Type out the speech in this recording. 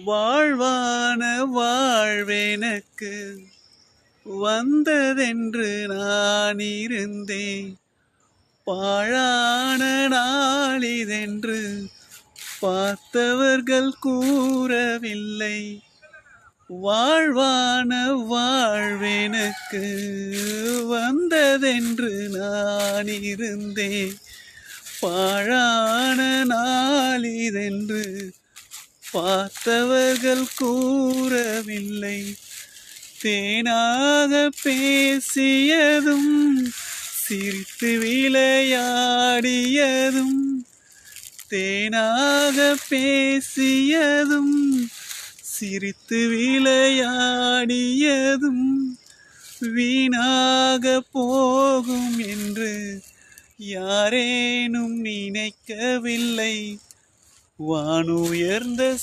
வாழ்வான வாழ்வெனக்கு வந்ததென்று நான் இருந்தேன். பாழான நாளிதென்று பார்த்தவர்கள் கூறவில்லை. வாழ்வான வாழ்வெனக்கு வந்ததென்று நான் இருந்தேன். பாழான நாளிதென்று பார்த்தவர்கள் கூறவில்லை. தேனாக பேசியதும் சிரித்து விளையாடியதும், தேனாக பேசியதும் சிரித்து விளையாடியதும் வீணாக போகும் என்று யாரேனும் நினைக்கவில்லை. வானுயர்ந்த